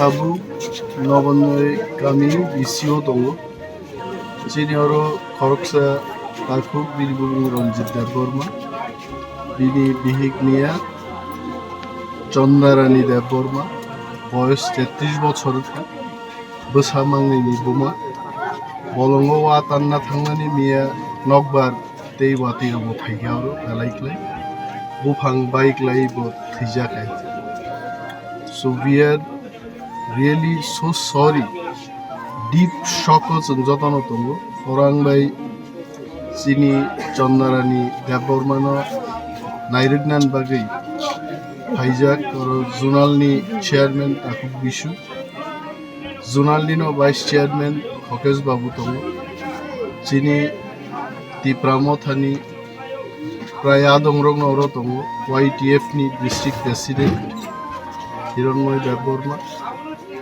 Abu Novanoi Kami Isio Tongo Senior Koroksa Bukhuk Bini Ranjit Debarma Bini Bihignia Chandra Rani Debarma বয়স 33 বছর Buphang Buma Bolongo Watanna Thangani Mia Nogbar Tei Wati Bophaigaro Alaikle Buphang Bike Laibo Tijakai. So we are really so sorry. Deep shockers and Jotano Tongo, Orang by Sini Chandarani, Debarmmani, Nairwkna Bagai, Hijack or Zunalni Chairman Akuk Bishu, Zunalino Vice Chairman Hokes Babu Tongo, Sini Tipramothani, Prayadong Rogno Tongo, YTF ni District President, Hironmoy Debarmmani.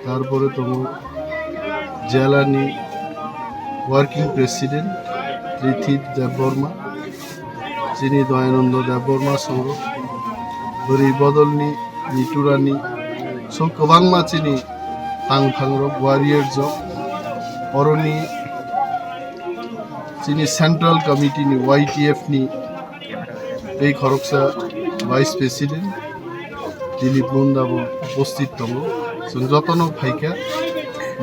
তারপরে তোমো Jilani working president ত্রিথি Debbarma যিনি দয়ানন্দ দেববর্মা সঙ্গ বরি বদলনি নিটুরানি সব কবাংমা চিনি তাংখাংর warrior job অরনি চিনি central committee নি YTF নি এই খরকসা vice president Dilip মুন্দাবো উপস্থিত তোমো যতন ফাইকা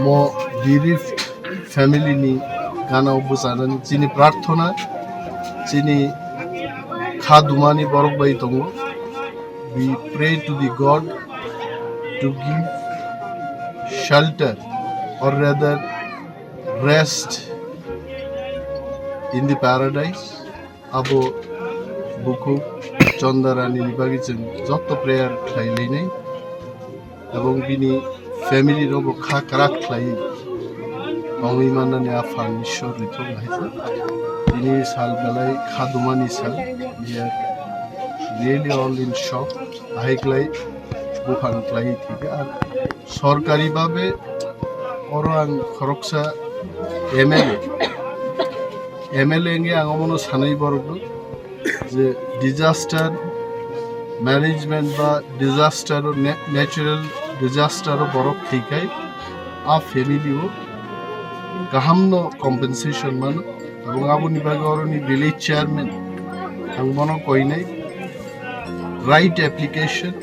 ম বিরিফড ফ্যামিলি নি গানা অবসান চিনি প্রার্থনা চিনি খাদুমানি বরক by দङ we pray to the god to give shelter or rather rest in the paradise abo Bukhuk Chandra Rani bagi जों जत्तो प्रेयार खाइलिनै এবং বিনি ফ্যামিলি রব খা কারাক লাই অমি মাননে আফান ঈশ্বর রিথ নাইছে তিনি সাল বেলায় খাদুমানি সাল ইয়ার রিয়েলি অল ইন শক আইক্লাই বুফাং ক্লাই থেকে আর সরকারি ভাবে অরাং খরকসা এমএলএ গে আগমন সানাই বর্গ যে ডিজাস্টার ম্যানেজমেন্ট বা ডিজাস্টার ও ন্যাচারাল ডিজাস্টার ও বরফ থেকাই আ ফ্যামিলিও গাহামন কম্পেনসেশন মানো এবং আবুনি বাগে অরনি ভিলেজ চেয়ারম্যান আং মনো কইনাই রাইট অ্যাপ্লিকেশন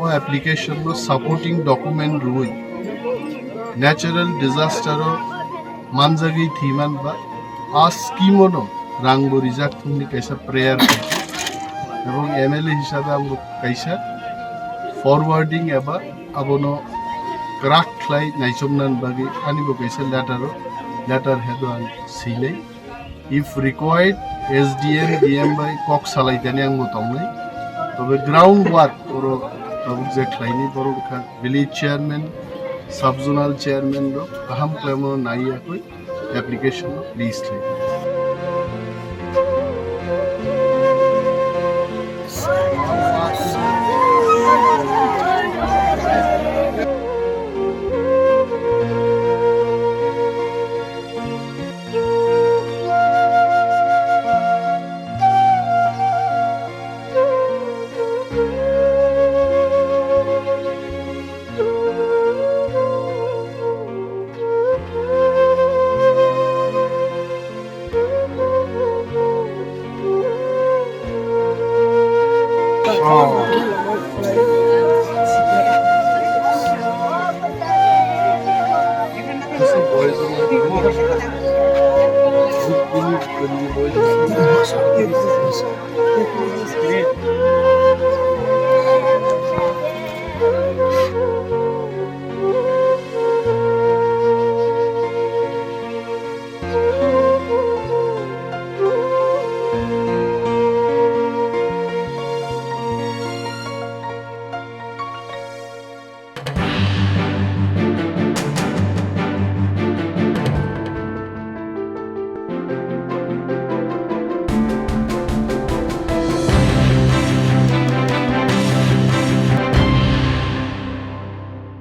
ও অ্যাপ্লিকেশন ও সাপোর্টিং ডকুমেন্ট রুই ন্যাচারাল ডিজাস্টার ও মানজাগি থিমান বা আ স্কিমনো রাংবো রিজাক থুমনি কাইসা প্রেয়ার এবং এমএলএ হিসাবে আমরা কাইসা ফরওয়ার্ডিং এবা আবনো ক্রাক খ্লাই নাইচমনান বাগি আনিব কাইসা লেটার হেড আন সিলাই ইফ রিকোয়ার্ড এসডিএম ডিএম বাই কক সালাইতানি আং মতংনাই তবে গ্রাউন্ড ওয়ার্ক ওরো তবুক যে খ্লাইনি বড়খা ভিলেজ চেয়ারম্যান সাবজোনাল চেয়ারম্যান র আহাম ক্লেমো নাইয়া কই অ্যাপ্লিকেশন প্লিজ লাই Good boy.